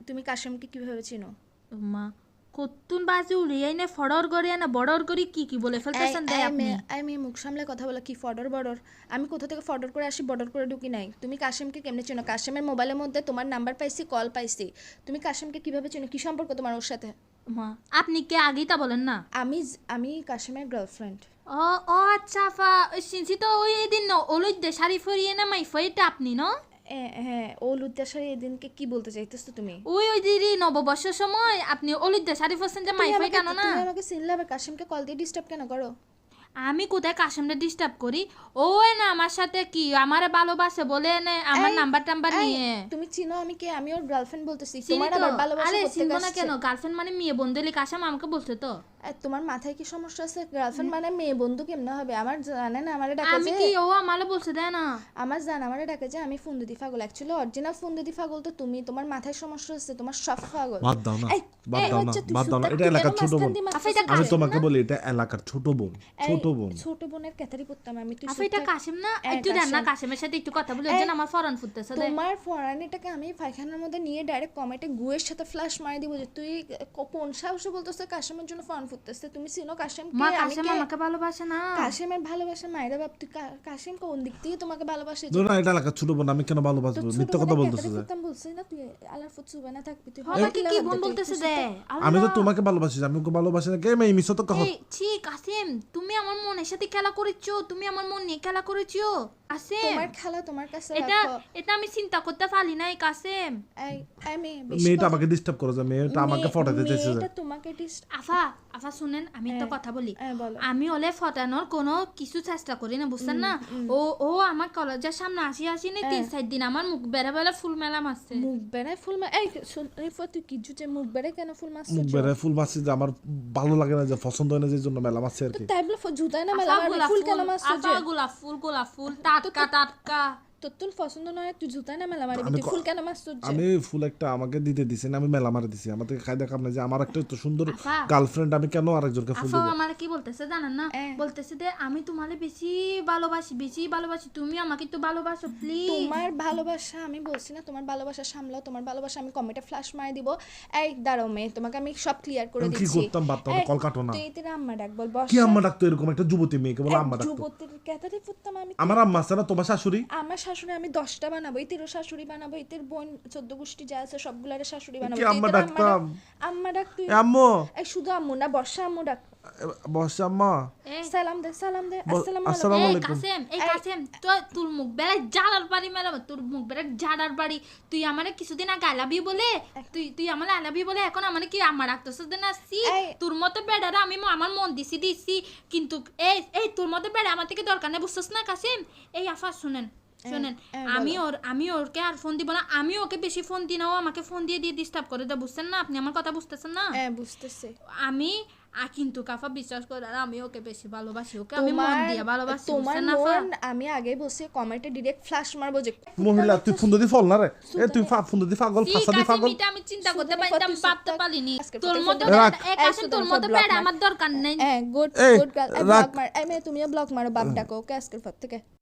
তুমি কাশেমকে কিভাবে চিনো? মা কতুন বাজে উড়িয়াই না ফড়র করে না বড়র করে কি বলে ফেলতেছেন দেয় আপনি। আমি মুখ সামলে কথা বলা কি ফডর বড়র? আমি কোথা থেকে ফডর করে আসি বর্ডার করে ঢুকি নাই। তুমি কাশেমকে কেমনে চেনো? কাশেমের মোবাইলের মধ্যে তোমার নাম্বার পাইছি, কল পাইছি। তুমি কাশেমকে কিভাবে চেনো? কি সম্পর্ক তোমার ওর সাথে? মা আপনি কে আগেই তা বলেন না। আমি কাশেমের গার্লফ্রেন্ড। ও ও আচ্ছা ফা ওই সিনসি তো ওই দিন ন ওলই দে শাড়ি ফরিয়ে না মাই ফইটা আপনি ন। হ্যাঁ, ও লুদ্দাসারি এদিনকে কি বলতে চাইতেছো তুমি? ওই দিদি নববর্ষের সময় আপনি ওলই দে শাড়ি ফরছেন যে মাই ফই কেন না? তুমি আমাকে চিনলে আবার কাশেমকে কল দিয়ে ডিস্টার্ব কেন করো? আমি কোথায় কাশেমরে ডিস্টার্ব করি? ও না আমার সাথে কি আমারে ভালোবাসে বলে না আমার নাম্বার টাম্বার নিয়ে। তুমি চিনো আমি কে? আমি ওর গার্লফ্রেন্ড বলতেছি। তোমার আবার ভালোবাসা আরে করতে চিনবো না আসছে কেন? গার্লফ্রেন্ড মানে মেয়ে বন্ধুলি কাশেম আমাকে বলছে তো। তোমার মাথায় কি সমস্যা আছে? গার্লফ্রেন্ড মানে মেয়ে বন্ধু কেমনে হবে? আমার জানে না আমারে ডাকে আমি যে কি ও আমারে বলছে দেয় না। আমার জান আমারে ডাকে যে আমি ফোন দিদি পাগল। অ্যাকচুয়ালি অরিজিনাল ফোন দিদি পাগল তো তুমি। তোমার মাথায় সমস্যা আছে, তোমার সব পাগল। বাদ দাও না, বাদ দাও না, এটা এলাকার ছোট বোন। আমি তোমাকে বলি এটা এলাকার ছোট বোন, ছোট বোনের ক্যাথারি পড়তাম আমি। তুই আফা এটা কাশেম না? একটু দেন না কাশেমের সাথে একটু কথা বলি। ওজন আমার ফরান ফুটতেছে দে। তোমার ফরানিটাকে আমি পায়খানার মধ্যে নিয়ে ডাইরেক্ট কমেটে গুয়ের সাথে ফ্ল্যাশ মারি দিব যে তুই কোন সাহসে বলতেছে কাশেমের জন্য ফরান ফুটতেছে। তুমি চিনো কাশেমকে? মা আমি কাশেম আমাকে ভালোবাসে না। কাশেমের ভালোবাসা মায়েরা বাপ। তুই কাশেম কোন দিক থেকে তোমাকে ভালোবাসে? না এটা এলাকার ছোট বোন, আমি কেন ভালোবাসবো? মিথ্যা কথা বলতেছে যে। বলছিস না তুই আলার ফুটছুবে না থাকবি তুই। বাবা কি বোন বলতেছে দে। আমি তো তোমাকে ভালোবাসি, আমি ওকে ভালোবাসি না। কে মেয়ে মিছো তো কহ। ছি কাশেম তুমি আমার মনের সাথে খেলা করেছো, তুমি আমার মন নিয়ে খেলা করেছো কাশেম। তোমার খেলা তোমার কাছে এটা রাখো। এটা আমি চিন্তা করতে পারি নাই কাশেম। আমি মেয়েটা আমাকে ডিস্টার্ব করে, যে মেয়েটা আমাকে ফটাতে চাইছে যে। এটা তোমাকে আফা শুনেন আমি একটা কথা বলি। বলো। আমি ওলে ফটানোর কোনো কিছু চেষ্টা করি না বুঝছেন না। ও আমার কলেজের সামনে আসি না 3-4 দিন আমার মুখ বেড়া বেলা ফুল মেলা মারছে। মুখ বেড়ায় ফুল এই রিফা তুই কি জুতে মুখ বেড়ায় কেন ফুল মারছিস? মুখ বেড়ে ফুল মারছি যে আমার ভালো লাগে না, যে পছন্দ হয় না, যে জন্য মেলা মারছি আর কি। তাই বলে জুতায় না মেলা ফুল কেন মারছিস? আফা গোলাপ ফুল টাটকা তোর পছন্দ নয় তুই জুতায় না মেলা মারবি? তুই ফুল কেন মারছিস? আমি ফুল একটা আমাকে দিতে দিছি না, আমি মেলা মারে দিছি। আমাদের খাই দেখাম না যে আমার একটা তো সুন্দর গার্লফ্রেন্ড, আমি কেন আরেকজনকে ফুল দেব? আফা আমার কি বলতেছে জানেন না? বলতেছে যে আমি তোমারে বেশি ভালোবাসি, তুমি আমাকে একটু ভালোবাসো প্লিজ। তোমার ভালোবাসা আমি বলছি না, তোমার ভালোবাসা সামলাও। তোমার ভালোবাসা আমি কমেন্টে ফ্ল্যাশ মারি দিব। এই দাঁড়াও মেয়ে, তোমাকে আমি সব ক্লিয়ার করে দিচ্ছি। কি করতাম বাদ দাও, কল কাটো না। তুই তোর আম্মা ডাক বল। বস কি আম্মা ডাকতো? এরকম একটা যুবতী মেয়েকে বলে আম্মা ডাকতো? যুবতীর ক্যাটারি ফুটতাম আমি। আমার আম্মা আছে না, তোমার শাশুড়ি? আমার শাশুড়ি আমি 10টা বানাবো, ইতিরও শাশুড়ি বানাবো, ইতির বোন 14 গোষ্ঠী যা আছে সবগুলারে শাশুড়ি বানাবো। কি আম্মা ডাকতাম? আম্মা ডাক তুই। আম্মু এই শুধু আম্মু না, বর্ষা আম্মু ডাক। বসে আম্মা সালাম দে আসসালামু আসসালামু আলাইকুম। আলাইকুম। এই কাসেম তোর মুখ বেড়ায় জাড়ার বাড়ি মেলাম, তোর মুখ বেড়ায় জাড়ার বাড়ি। তুই আমারে কিছুদিন আগে আই লাভ ইউ বলে তুই আমার আই লাভ ইউ বলে এখন আমার কি আমার রাখতেছ না? সি তোর মতো বেড়ারা আমি আমার মন দিছি কিন্তু এই তোর মতো বেড়া আমার থেকে দরকার নেই বুঝছস না কাসেম? এই আফা শুনেন আমি ওরকে আর ফোন দিব না। আমি ওকে বেশি ফোন দিই না, ও আমাকে ফোন দিয়ে ডিস্টার্ব করে দেয় বুঝছেন না? আপনি আমার কথা বুঝতেছেন না? বুঝতেছি আমি কিন্তু কাফা বিশ্বাস করে আর আমি ওকে বেশি ভালোবাসি, ওকে আমি মন দিয়ে ভালোবাসি বুঝছেন না? আমি আগে বসে কমেন্টে ডাইরেক্ট ফ্ল্যাশ মারবো যে মহিলা তুই ফোন দিদি ফল না রে। তুই ফোন দিদি পাগল, ফাসা দি পাগল। আমি চিন্তা করতে পারতাম, ভাবতে পারিনি তোর মতো তোর মতো বেড়া আমার দরকার নেই। Good girl. ব্লক মার। তুমিও ব্লক মারো, বাপ ডাকো ওকে আজকের পর থেকে।